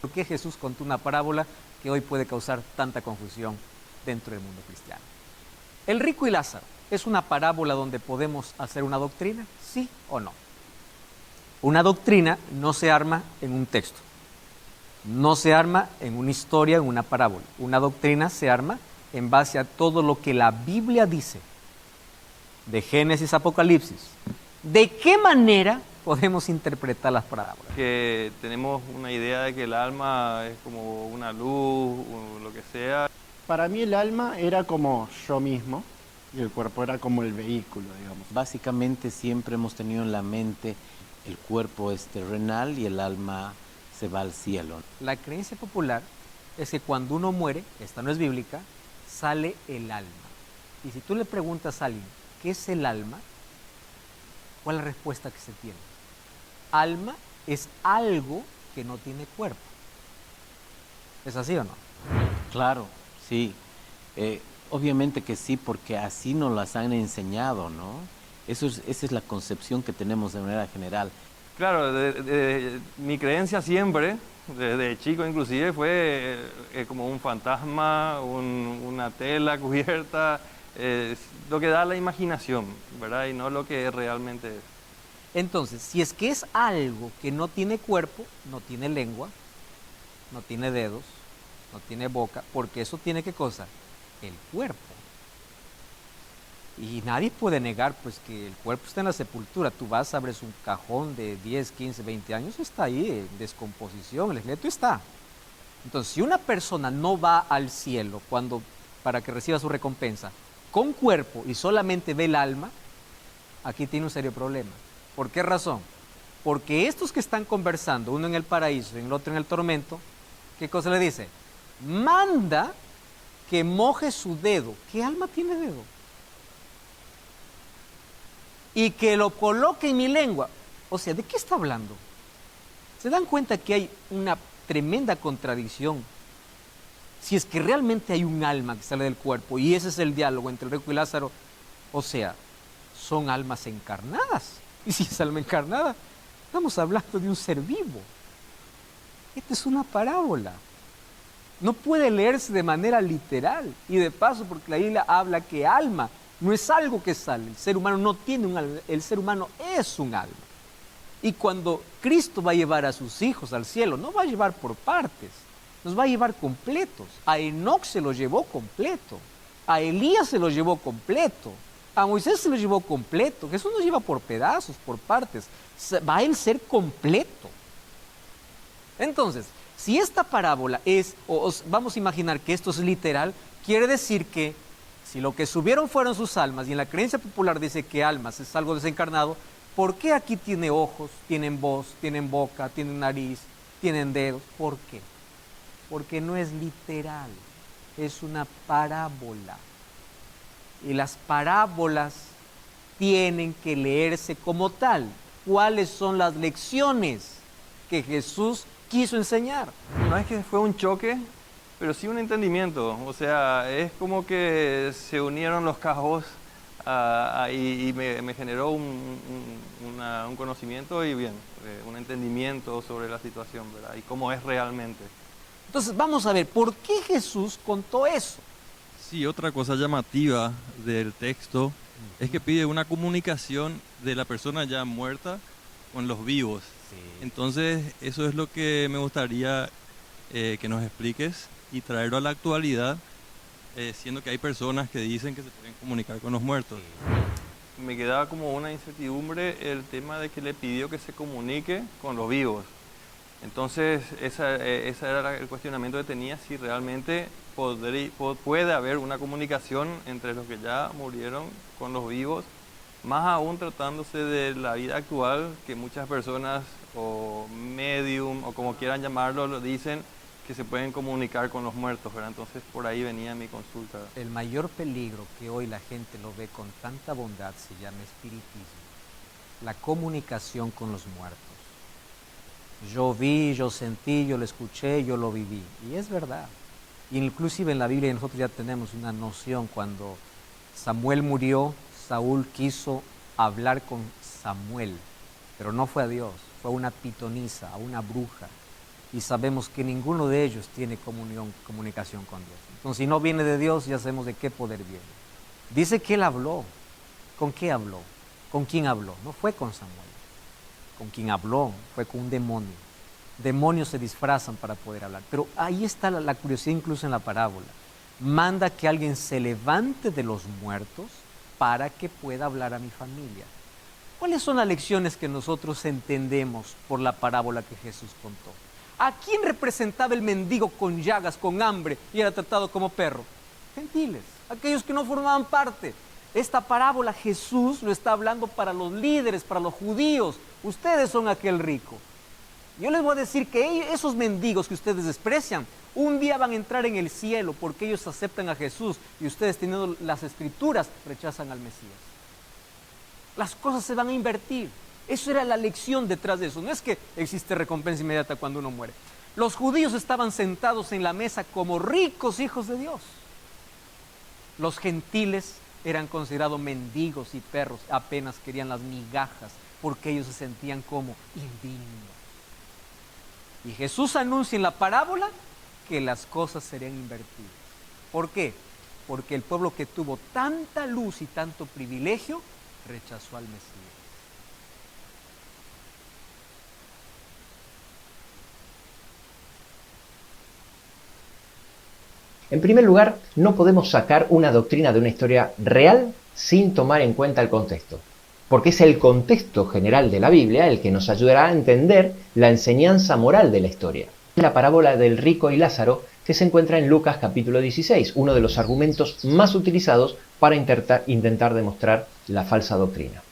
¿Por qué Jesús contó una parábola que hoy puede causar tanta confusión dentro del mundo cristiano? El rico y Lázaro, ¿es una parábola donde podemos hacer una doctrina? ¿Sí o no? Una doctrina no se arma en un texto, no se arma en una historia, en una parábola. Una doctrina se arma en base a todo lo que la Biblia dice, de Génesis a Apocalipsis. ¿De qué manera podemos interpretar las parábolas? Que tenemos una idea de que el alma es como una luz o lo que sea. Para mí el alma era como yo mismo y el cuerpo era como el vehículo, digamos. Básicamente siempre hemos tenido en la mente el cuerpo es terrenal y el alma se va al cielo. La creencia popular es que cuando uno muere, esta no es bíblica, sale el alma. Y si tú le preguntas a alguien, ¿qué es el alma? ¿Cuál es la respuesta que se tiene? Alma es algo que no tiene cuerpo. ¿Es así o no? Claro, sí. Obviamente que sí, porque así nos las han enseñado, ¿no? Esa es la concepción que tenemos de manera general. Claro, mi creencia siempre, desde chico inclusive, fue como un fantasma, una tela cubierta, lo que da la imaginación, ¿verdad? Y no lo que realmente es. Entonces, si es que es algo que no tiene cuerpo, no tiene lengua, no tiene dedos, no tiene boca, porque eso tiene ¿qué cosa? El cuerpo. Y nadie puede negar pues que el cuerpo está en la sepultura. Tú vas, abres un cajón de 10, 15, 20 años, está ahí en descomposición, el esqueleto está. Entonces, si una persona no va al cielo para que reciba su recompensa con cuerpo y solamente ve el alma, aquí tiene un serio problema. ¿Por qué razón? Porque estos que están conversando, uno en el paraíso y el otro en el tormento, ¿qué cosa le dice? Manda que moje su dedo. ¿Qué alma tiene dedo? Y que lo coloque en mi lengua. O sea, ¿de qué está hablando? ¿Se dan cuenta que hay una tremenda contradicción? Si es que realmente hay un alma que sale del cuerpo y ese es el diálogo entre el rico y Lázaro, o sea, son almas encarnadas. Y si es alma encarnada, estamos hablando de un ser vivo. Esta es una parábola. No puede leerse de manera literal. Y de paso, porque la Biblia habla que alma no es algo que sale. El ser humano no tiene un alma, el ser humano es un alma. Y cuando Cristo va a llevar a sus hijos al cielo, no va a llevar por partes, nos va a llevar completos. A Enoc se lo llevó completo, a Elías se lo llevó completo, a Moisés se lo llevó completo. Jesús nos lleva por pedazos, por partes. Va a él ser completo. Entonces, si esta parábola es, vamos a imaginar que esto es literal, quiere decir que si lo que subieron fueron sus almas y en la creencia popular dice que almas es algo desencarnado, ¿por qué aquí tiene ojos, tienen voz, tienen boca, tienen nariz, tienen dedos? ¿Por qué? Porque no es literal, es una parábola. Y las parábolas tienen que leerse como tal. ¿Cuáles son las lecciones que Jesús quiso enseñar? No es que fue un choque, pero sí un entendimiento. O sea, es como que se unieron los cajos y me generó un conocimiento y bien, un entendimiento sobre la situación, ¿verdad? Y cómo es realmente. Entonces vamos a ver, ¿por qué Jesús contó eso? Sí, otra cosa llamativa del texto es que pide una comunicación de la persona ya muerta con los vivos. Sí. Entonces, eso es lo que me gustaría que nos expliques y traerlo a la actualidad, siendo que hay personas que dicen que se pueden comunicar con los muertos. Me quedaba como una incertidumbre el tema de que le pidió que se comunique con los vivos. Entonces, ese era el cuestionamiento que tenía, si realmente puede haber una comunicación entre los que ya murieron con los vivos, más aún tratándose de la vida actual, que muchas personas, o medium, o como quieran llamarlo, lo dicen que se pueden comunicar con los muertos, ¿verdad? Entonces, por ahí venía mi consulta. El mayor peligro que hoy la gente lo ve con tanta bondad se llama espiritismo, la comunicación con los muertos. Yo vi, yo sentí, yo lo escuché, yo lo viví. Y es verdad. Inclusive en la Biblia nosotros ya tenemos una noción. Cuando Samuel murió, Saúl quiso hablar con Samuel, pero no fue a Dios, fue a una pitonisa, a una bruja. y sabemos que ninguno de ellos tiene comunicación con Dios. Entonces, si no viene de Dios, ya sabemos de qué poder viene. Dice que él habló. ¿Con qué habló? ¿Con quién habló? No fue con Samuel. Con quien habló fue con un demonio. Demonios se disfrazan para poder hablar. Pero ahí está la curiosidad incluso en la parábola. Manda que alguien se levante de los muertos para que pueda hablar a mi familia. ¿Cuáles son las lecciones que nosotros entendemos por la parábola que Jesús contó? ¿A quién representaba el mendigo con llagas, con hambre y era tratado como perro? Gentiles, aquellos que no formaban parte. Esta parábola Jesús lo está hablando para los líderes, para los judíos. Ustedes son aquel rico. Yo les voy a decir que esos mendigos que ustedes desprecian, un día van a entrar en el cielo porque ellos aceptan a Jesús y ustedes, teniendo las escrituras, rechazan al Mesías. Las cosas se van a invertir. Eso era la lección detrás de eso. No es que existe recompensa inmediata cuando uno muere. Los judíos estaban sentados en la mesa como ricos hijos de Dios. Los gentiles eran considerados mendigos y perros, apenas querían las migajas porque ellos se sentían como indignos. Y Jesús anuncia en la parábola que las cosas serían invertidas. ¿Por qué? Porque el pueblo que tuvo tanta luz y tanto privilegio rechazó al Mesías. En primer lugar, no podemos sacar una doctrina de una historia real sin tomar en cuenta el contexto, porque es el contexto general de la Biblia el que nos ayudará a entender la enseñanza moral de la historia. La parábola del rico y Lázaro, que se encuentra en Lucas capítulo 16, uno de los argumentos más utilizados para intentar demostrar la falsa doctrina,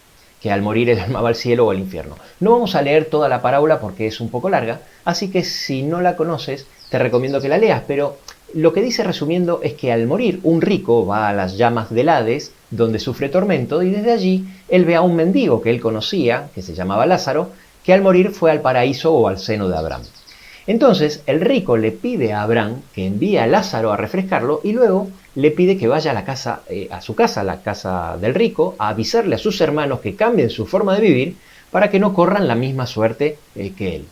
que al morir el alma va al cielo o al infierno. No vamos a leer toda la parábola porque es un poco larga, así que si no la conoces, te recomiendo que la leas, pero lo que dice resumiendo es que al morir un rico va a las llamas del Hades, donde sufre tormento, y desde allí él ve a un mendigo que él conocía, que se llamaba Lázaro, que al morir fue al paraíso o al seno de Abraham. Entonces el rico le pide a Abraham que envíe a Lázaro a refrescarlo y luego le pide que vaya a la casa, la casa del rico, a avisarle a sus hermanos que cambien su forma de vivir para que no corran la misma suerte que él.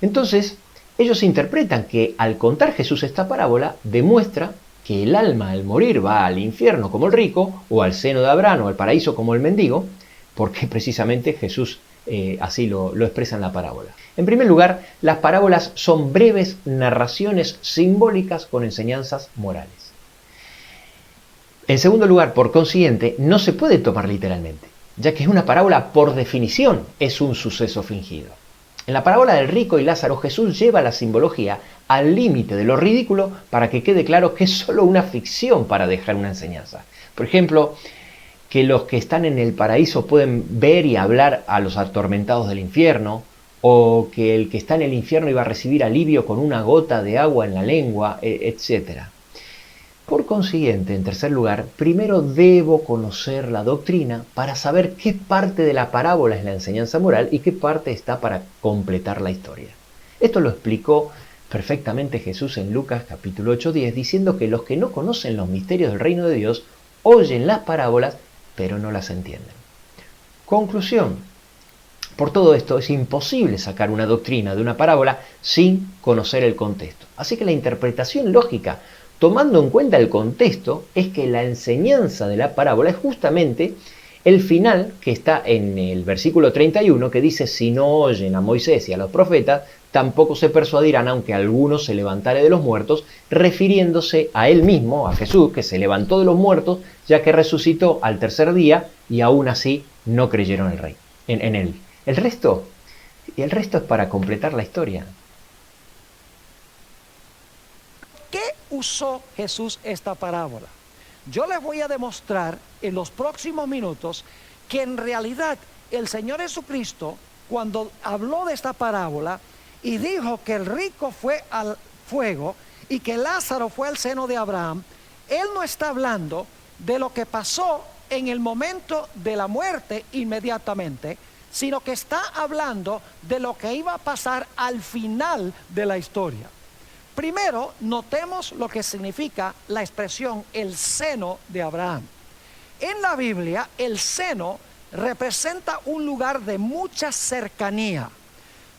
Entonces ellos interpretan que al contar Jesús esta parábola demuestra que el alma al morir va al infierno como el rico, o al seno de Abraham o al paraíso como el mendigo, porque precisamente Jesús así lo expresa en la parábola. En primer lugar, las parábolas son breves narraciones simbólicas con enseñanzas morales. En segundo lugar, por consiguiente, no se puede tomar literalmente, ya que una parábola por definición es un suceso fingido. En la parábola del rico y Lázaro, Jesús lleva la simbología al límite de lo ridículo para que quede claro que es solo una ficción para dejar una enseñanza. Por ejemplo, que los que están en el paraíso pueden ver y hablar a los atormentados del infierno, o que el que está en el infierno iba a recibir alivio con una gota de agua en la lengua, etc. Por consiguiente, en tercer lugar, primero debo conocer la doctrina para saber qué parte de la parábola es la enseñanza moral y qué parte está para completar la historia. Esto lo explicó perfectamente Jesús en Lucas capítulo 8:10, diciendo que los que no conocen los misterios del reino de Dios oyen las parábolas, pero no las entienden. Conclusión. Por todo esto es imposible sacar una doctrina de una parábola sin conocer el contexto. Así que la interpretación lógica, tomando en cuenta el contexto, es que la enseñanza de la parábola es justamente el final que está en el versículo 31, que dice: si no oyen a Moisés y a los profetas, tampoco se persuadirán, aunque alguno se levantare de los muertos, refiriéndose a él mismo, a Jesús, que se levantó de los muertos, ya que resucitó al tercer día, y aún así no creyeron en él. El resto es para completar la historia. ¿Qué usó Jesús esta parábola? Yo les voy a demostrar en los próximos minutos que en realidad el Señor Jesucristo, cuando habló de esta parábola y dijo que el rico fue al fuego y que Lázaro fue al seno de Abraham, Él no está hablando de lo que pasó en el momento de la muerte inmediatamente, sino que está hablando de lo que iba a pasar al final de la historia. Primero, notemos lo que significa la expresión el seno de Abraham. En la Biblia, el seno representa un lugar de mucha cercanía.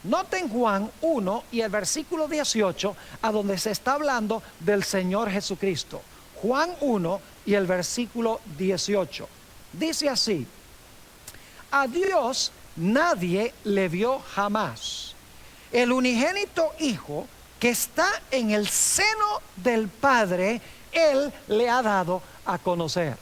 Noten Juan 1 y el versículo 18, a donde se está hablando del Señor Jesucristo. Juan 1 y el versículo 18. Dice así: a Dios nadie le vio jamás. El unigénito Hijo que está en el seno del Padre, Él le ha dado a conocer.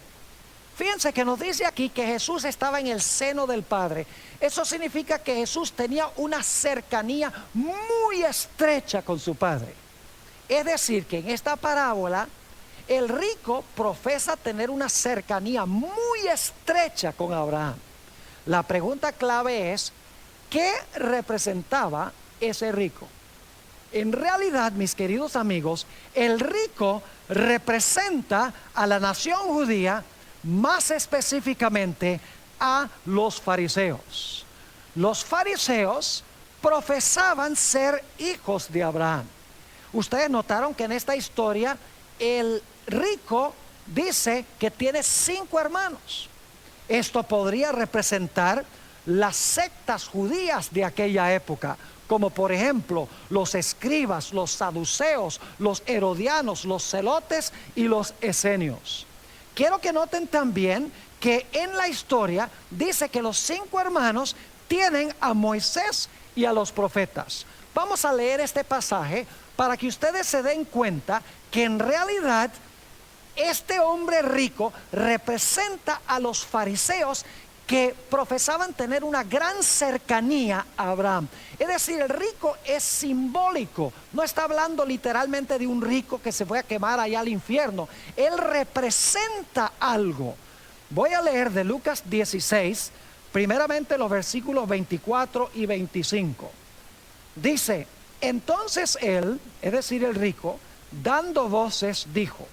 Fíjense que nos dice aquí que Jesús estaba en el seno del Padre. Eso significa que Jesús tenía una cercanía muy estrecha con su Padre. Es decir, que en esta parábola el rico profesa tener una cercanía muy estrecha con Abraham. La pregunta clave es, ¿qué representaba ese rico? En realidad, mis queridos amigos, el rico representa a la nación judía, más específicamente a los fariseos. Los fariseos profesaban ser hijos de Abraham. Ustedes notaron que en esta historia el rico dice que tiene 5 hermanos. Esto podría representar las sectas judías de aquella época, como por ejemplo los escribas, los saduceos, los herodianos, los celotes y los esenios. Quiero que noten también que en la historia dice que los 5 hermanos tienen a Moisés y a los profetas. Vamos a leer este pasaje para que ustedes se den cuenta que en realidad este hombre rico representa a los fariseos que profesaban tener una gran cercanía a Abraham. Es decir, el rico es simbólico. No está hablando literalmente de un rico que se fue a quemar allá al infierno. Él representa algo. Voy a leer de Lucas 16, primeramente los versículos 24 y 25. Dice: entonces él, es decir, el rico, dando voces, dijo: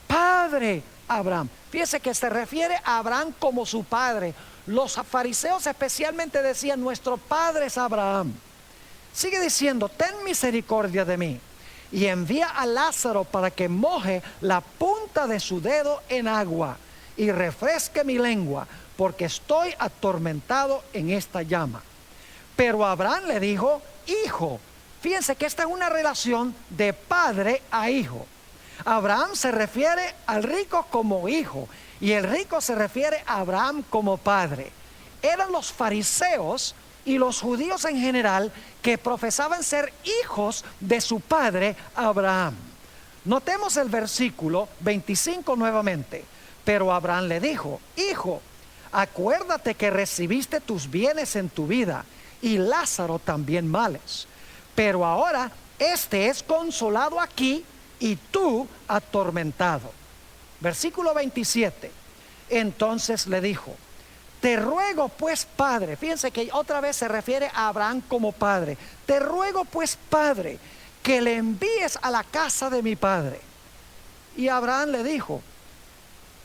Padre Abraham. Fíjese que se refiere a Abraham como su padre. Los fariseos especialmente decían: nuestro padre es Abraham. Sigue diciendo: ten misericordia de mí y envía a Lázaro para que moje la punta de su dedo en agua y refresque mi lengua, porque estoy atormentado en esta llama. Pero Abraham le dijo: hijo. Fíjense que esta es una relación de padre a hijo. Abraham se refiere al rico como hijo y el rico se refiere a Abraham como padre. Eran los fariseos y los judíos en general que profesaban ser hijos de su padre Abraham. Notemos el versículo 25 nuevamente. Pero Abraham le dijo: hijo, acuérdate que recibiste tus bienes en tu vida y Lázaro también males. Pero ahora este es consolado aquí y tú atormentado. Versículo 27. Entonces le dijo: te ruego pues, padre. Fíjense que otra vez se refiere a Abraham como padre. Te ruego pues, padre, que le envíes a la casa de mi padre. Y Abraham le dijo,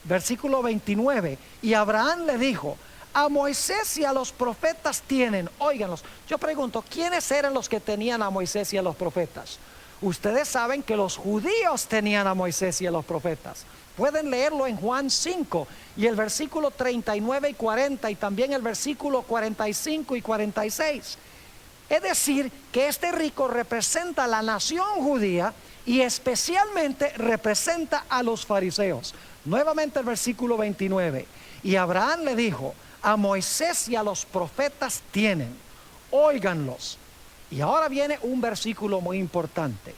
versículo 29, y Abraham le dijo: a Moisés y a los profetas tienen. Óiganlos. Yo pregunto, ¿quiénes eran los que tenían a Moisés y a los profetas? Ustedes saben que los judíos tenían a Moisés y a los profetas. Pueden leerlo en Juan 5 y el versículo 39 y 40 y también el versículo 45 y 46. Es decir, que este rico representa a la nación judía y especialmente representa a los fariseos. Nuevamente el versículo 29. Y Abraham le dijo: a Moisés y a los profetas tienen, óiganlos. Y ahora viene un versículo muy importante.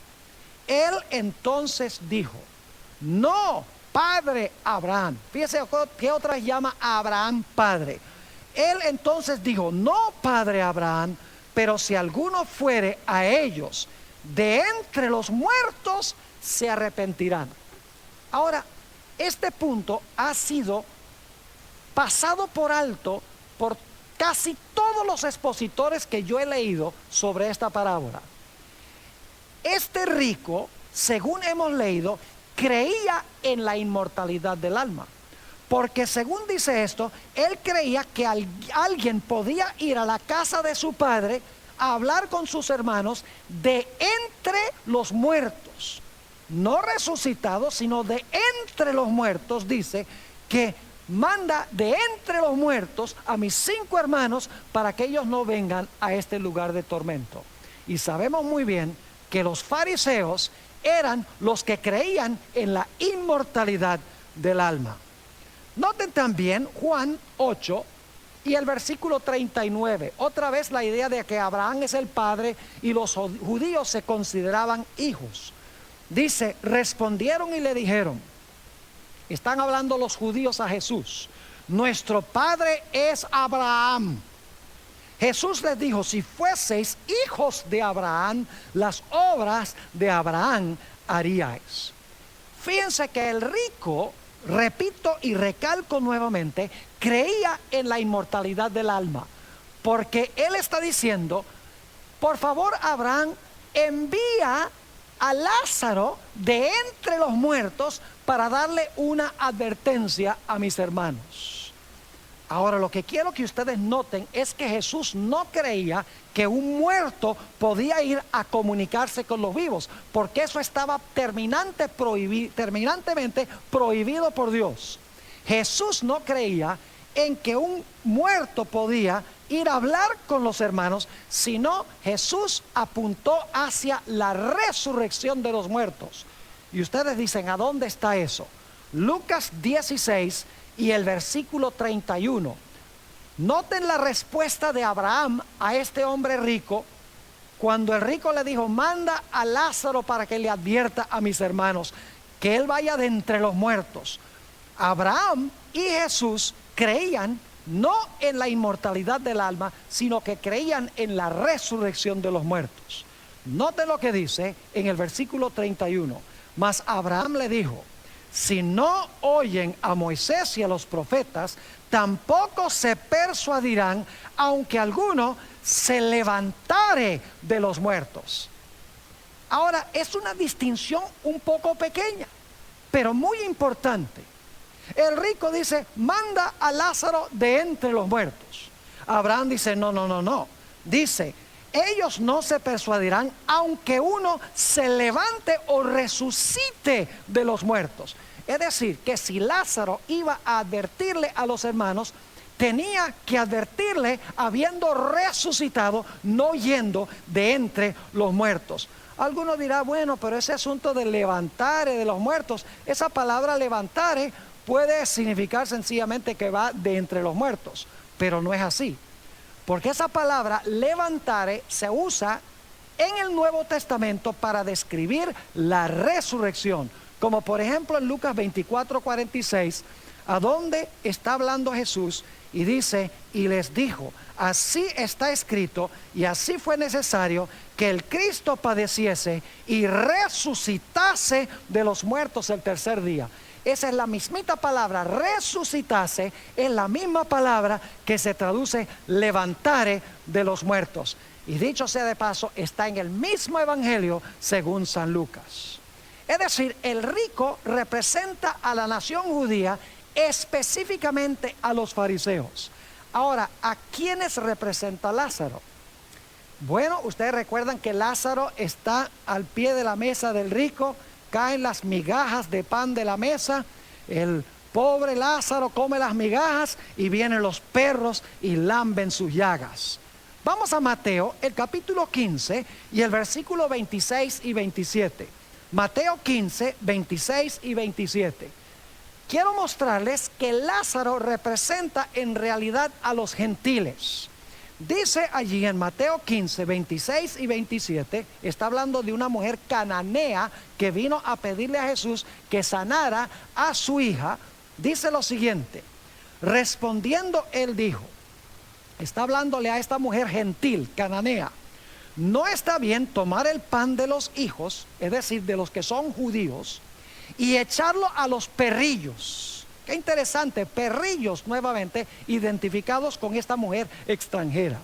Él entonces dijo: no, padre Abraham. Fíjese que otras llama a Abraham padre. Él entonces dijo: no, padre Abraham, pero si alguno fuere a ellos de entre los muertos, se arrepentirán. Ahora, este punto ha sido pasado por alto por casi todos los expositores que yo he leído sobre esta parábola. Este rico, según hemos leído, creía en la inmortalidad del alma. Porque según dice esto, él creía que alguien podía ir a la casa de su padre a hablar con sus hermanos de entre los muertos. No resucitados, sino de entre los muertos. Dice que manda de entre los muertos a mis 5 hermanos para que ellos no vengan a este lugar de tormento. Y sabemos muy bien que los fariseos eran los que creían en la inmortalidad del alma. Noten también Juan 8 y el versículo 39. Otra vez la idea de que Abraham es el padre y los judíos se consideraban hijos. Dice, respondieron y le dijeron, están hablando los judíos a Jesús, nuestro padre es Abraham. Jesús les dijo, si fueseis hijos de Abraham, las obras de Abraham haríais. Fíjense que el rico, repito y recalco nuevamente, creía en la inmortalidad del alma, porque él está diciendo, por favor, Abraham, envía a Lázaro de entre los muertos para darle una advertencia a mis hermanos. Ahora, lo que quiero que ustedes noten es que Jesús no creía que un muerto podía ir a comunicarse con los vivos, porque eso estaba terminantemente prohibido por Dios. Jesús no creía en que un muerto podía ir a hablar con los hermanos, sino Jesús apuntó hacia la resurrección de los muertos. Y ustedes dicen, ¿a dónde está eso? Lucas 16 y el versículo 31. Noten la respuesta de Abraham a este hombre rico, cuando el rico le dijo, manda a Lázaro para que le advierta a mis hermanos, que él vaya de entre los muertos. Abraham y Jesús creían no en la inmortalidad del alma, sino que creían en la resurrección de los muertos. Noten lo que dice en el versículo 31. Mas Abraham le dijo, si no oyen a Moisés y a los profetas, tampoco se persuadirán, aunque alguno se levantare de los muertos. Ahora, es una distinción un poco pequeña, pero muy importante. El rico dice, manda a Lázaro de entre los muertos. Abraham dice, no. Dice, ellos no se persuadirán aunque uno se levante o resucite de los muertos. Es decir, que si Lázaro iba a advertirle a los hermanos, tenía que advertirle habiendo resucitado, no yendo de entre los muertos. Alguno dirá, bueno, pero ese asunto de levantare de los muertos, esa palabra levantare puede significar sencillamente que va de entre los muertos, pero no es así, porque esa palabra levantare se usa en el Nuevo Testamento para describir la resurrección, como por ejemplo en Lucas 24:46, a donde está hablando Jesús y dice, y les dijo, así está escrito y así fue necesario que el Cristo padeciese y resucitase de los muertos el tercer día. Esa es la mismita palabra, resucitase, es la misma palabra que se traduce levantare de los muertos. Y dicho sea de paso, está en el mismo evangelio según San Lucas. Es decir, el rico representa a la nación judía, específicamente a los fariseos. Ahora, ¿a quiénes representa Lázaro? Bueno, ustedes recuerdan que Lázaro está al pie de la mesa del rico, caen las migajas de pan de la mesa, el pobre Lázaro come las migajas y vienen los perros y lamben sus llagas. Vamos a Mateo, el capítulo 15 y el versículo 26 y 27. Mateo 15, 26 y 27. Quiero mostrarles que Lázaro representa en realidad a los gentiles. Dice allí en Mateo 15, 26 y 27, está hablando de una mujer cananea que vino a pedirle a Jesús que sanara a su hija. Dice lo siguiente, respondiendo él dijo, está hablándole a esta mujer gentil, cananea, no está bien tomar el pan de los hijos, es decir, de los que son judíos, y echarlo a los perrillos. Qué interesante, perrillos nuevamente identificados con esta mujer extranjera.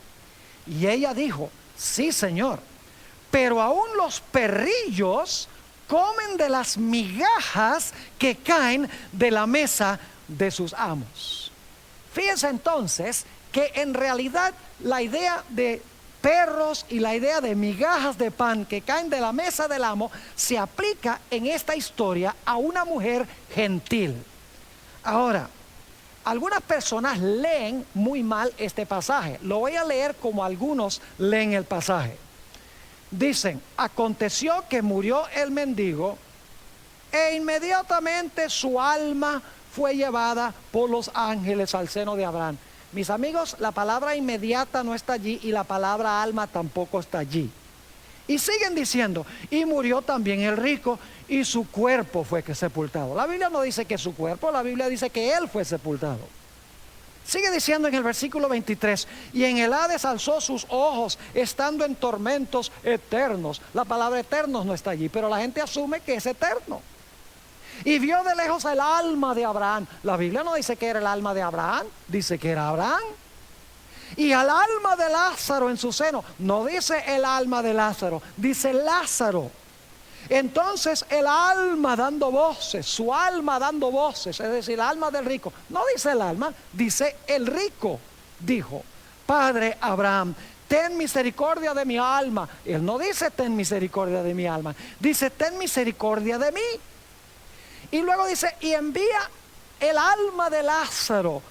Y ella dijo, sí, Señor, pero aún los perrillos comen de las migajas que caen de la mesa de sus amos. Fíjense entonces que en realidad la idea de perros y la idea de migajas de pan que caen de la mesa del amo se aplica en esta historia a una mujer gentil. Ahora, algunas personas leen muy mal este pasaje. Lo voy a leer como algunos leen el pasaje. Dicen, aconteció que murió el mendigo e inmediatamente su alma fue llevada por los ángeles al seno de Abraham. Mis amigos, la palabra inmediata no está allí y la palabra alma tampoco está allí. Y siguen diciendo, y murió también el rico y su cuerpo fue que sepultado. La Biblia no dice que su cuerpo, la Biblia dice que él fue sepultado. Sigue diciendo en el versículo 23, y en el Hades alzó sus ojos, estando en tormentos eternos. La palabra eternos no está allí, pero la gente asume que es eterno. Y vio de lejos el alma de Abraham. La Biblia no dice que era el alma de Abraham, dice que era Abraham. Y al alma de Lázaro en su seno. No dice el alma de Lázaro, dice Lázaro. Entonces el alma dando voces, su alma dando voces, es decir, el alma del rico. No dice el alma, dice el rico. Dijo, Padre Abraham, ten misericordia de mi alma. Él no dice ten misericordia de mi alma, dice ten misericordia de mí. Y luego dice, y envía el alma de Lázaro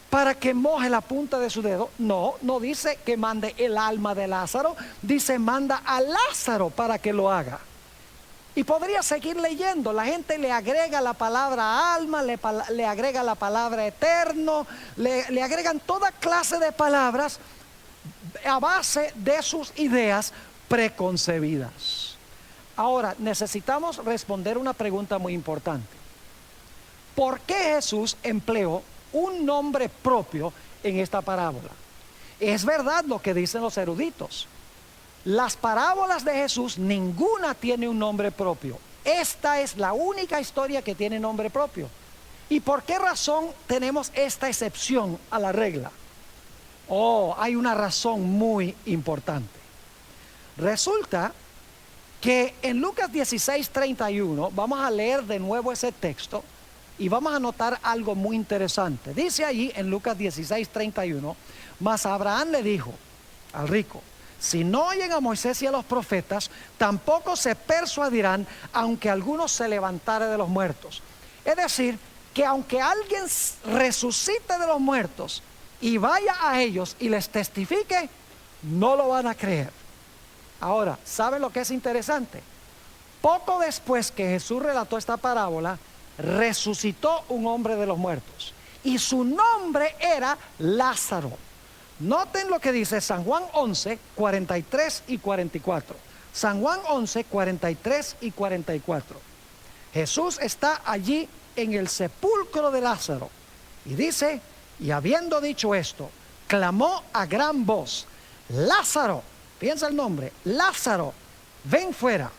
para que moje la punta de su dedo. No, no dice que mande el alma de Lázaro, dice manda a Lázaro para que lo haga. Y podría seguir leyendo. La gente le agrega la palabra alma, le agrega la palabra eterno, le agregan toda clase de palabras a base de sus ideas preconcebidas. Ahora, necesitamos responder una pregunta muy importante. ¿Por qué Jesús empleó un nombre propio en esta parábola? Es verdad lo que dicen los eruditos. Las parábolas de Jesús, ninguna tiene un nombre propio. Esta es la única historia que tiene nombre propio. ¿Y por qué razón tenemos esta excepción a la regla? Oh, hay una razón muy importante. Resulta que en Lucas 16:31, vamos a leer de nuevo ese texto y vamos a notar algo muy interesante. Dice allí en Lucas 16:31, mas Abraham le dijo al rico, si no oyen a Moisés y a los profetas, tampoco se persuadirán, aunque alguno se levantare de los muertos. Es decir, que aunque alguien resucite de los muertos y vaya a ellos y les testifique, no lo van a creer. Ahora, ¿saben lo que es interesante? Poco después que Jesús relató esta parábola, resucitó un hombre de los muertos y su nombre era Lázaro. Noten lo que dice San Juan 11, 43 y 44. San Juan 11, 43 y 44. Jesús está allí en el sepulcro de Lázaro y dice, y habiendo dicho esto, clamó a gran voz, Lázaro, piensa el nombre, Lázaro, ven fuera.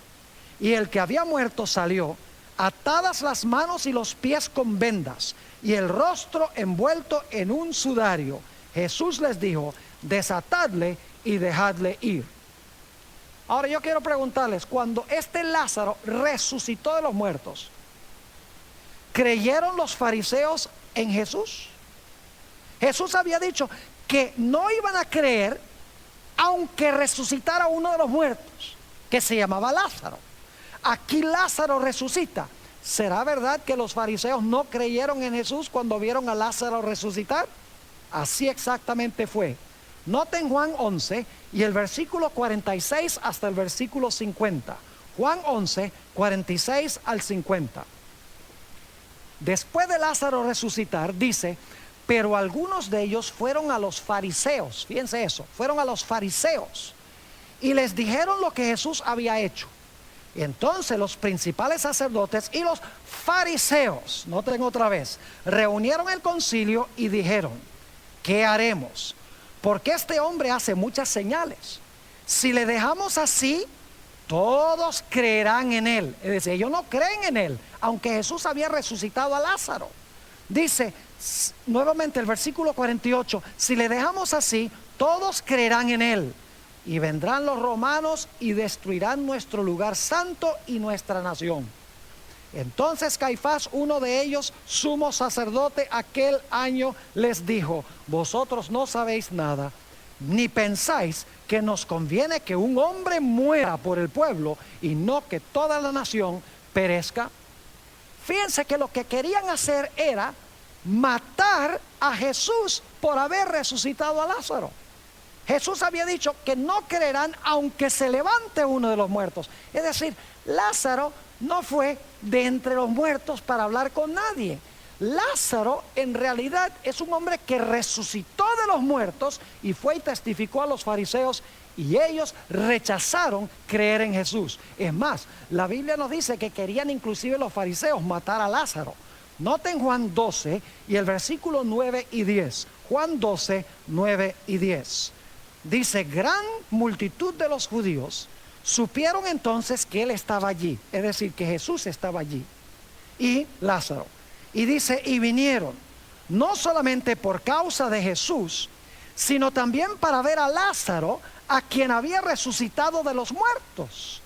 Y el que había muerto salió, atadas las manos y los pies con vendas, y el rostro envuelto en un sudario. Jesús les dijo, desatadle y dejadle ir. Ahora yo quiero preguntarles, cuando este Lázaro resucitó de los muertos, ¿creyeron los fariseos en Jesús? Jesús había dicho que no iban a creer aunque resucitara uno de los muertos, que se llamaba Lázaro. Aquí Lázaro resucita. ¿Será verdad que los fariseos no creyeron en Jesús cuando vieron a Lázaro resucitar? Así exactamente fue. Noten Juan 11 y el versículo 46 hasta el versículo 50. Juan 11, 46 al 50. Después de Lázaro resucitar, dice, pero algunos de ellos fueron a los fariseos, fíjense eso, fueron a los fariseos y les dijeron lo que Jesús había hecho. Y entonces los principales sacerdotes y los fariseos, noten otra vez, reunieron el concilio y dijeron, ¿qué haremos? Porque este hombre hace muchas señales. Si le dejamos así, todos creerán en él. Es decir, ellos no creen en él, aunque Jesús había resucitado a Lázaro. Dice nuevamente el versículo 48, si le dejamos así, todos creerán en él. Y vendrán los romanos y destruirán nuestro lugar santo y nuestra nación. Entonces Caifás, uno de ellos, sumo sacerdote aquel año, les dijo, vosotros no sabéis nada, ni pensáis que nos conviene que un hombre muera por el pueblo y no que toda la nación perezca. Fíjense que lo que querían hacer era matar a Jesús por haber resucitado a Lázaro. Jesús había dicho que no creerán aunque se levante uno de los muertos. Es decir, Lázaro no fue de entre los muertos para hablar con nadie. Lázaro en realidad es un hombre que resucitó de los muertos y fue y testificó a los fariseos, y ellos rechazaron creer en Jesús. Es más, la Biblia nos dice que querían inclusive los fariseos matar a Lázaro. Noten Juan 12 y el versículo 9 y 10. Juan 12, 9 y 10. Dice, gran multitud de los judíos supieron entonces que él estaba allí, es decir, que Jesús estaba allí, y Lázaro. Y dice, y vinieron, no solamente por causa de Jesús, sino también para ver a Lázaro, a quien había resucitado de los muertos.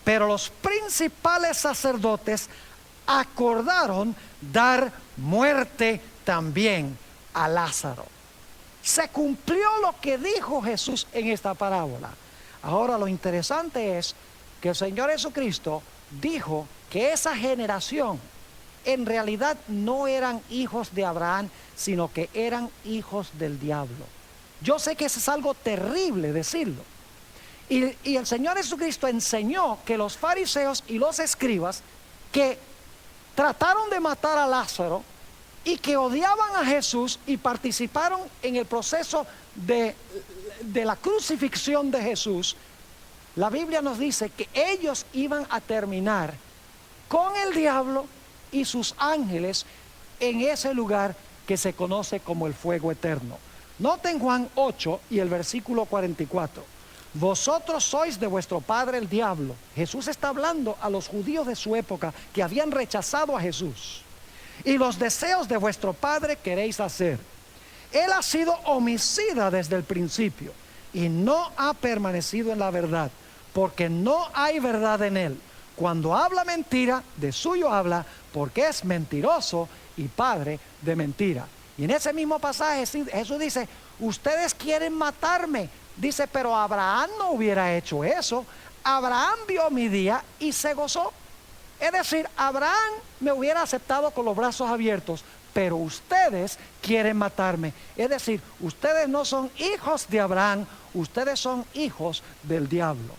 Pero los principales sacerdotes acordaron dar muerte también a Lázaro. Se cumplió lo que dijo Jesús en esta parábola. Ahora lo interesante es que el Señor Jesucristo dijo que esa generación en realidad no eran hijos de Abraham, sino que eran hijos del diablo. Yo sé que eso es algo terrible decirlo. Y el Señor Jesucristo enseñó que los fariseos y los escribas que trataron de matar a Lázaro y que odiaban a Jesús y participaron en el proceso de la crucifixión de Jesús, la Biblia nos dice que ellos iban a terminar con el diablo y sus ángeles en ese lugar que se conoce como el fuego eterno. Noten Juan 8 y el versículo 44. Vosotros sois de vuestro padre el diablo. Jesús está hablando a los judíos de su época que habían rechazado a Jesús. Y los deseos de vuestro padre queréis hacer. Él ha sido homicida desde el principio y no ha permanecido en la verdad, porque no hay verdad en él. Cuando habla mentira, de suyo habla, porque es mentiroso y padre de mentira. Y en ese mismo pasaje Jesús dice, ustedes quieren matarme. Dice, pero Abraham no hubiera hecho eso. Abraham vio mi día y se gozó. Es decir, Abraham me hubiera aceptado con los brazos abiertos, pero ustedes quieren matarme. Es decir, ustedes no son hijos de Abraham, ustedes son hijos del diablo.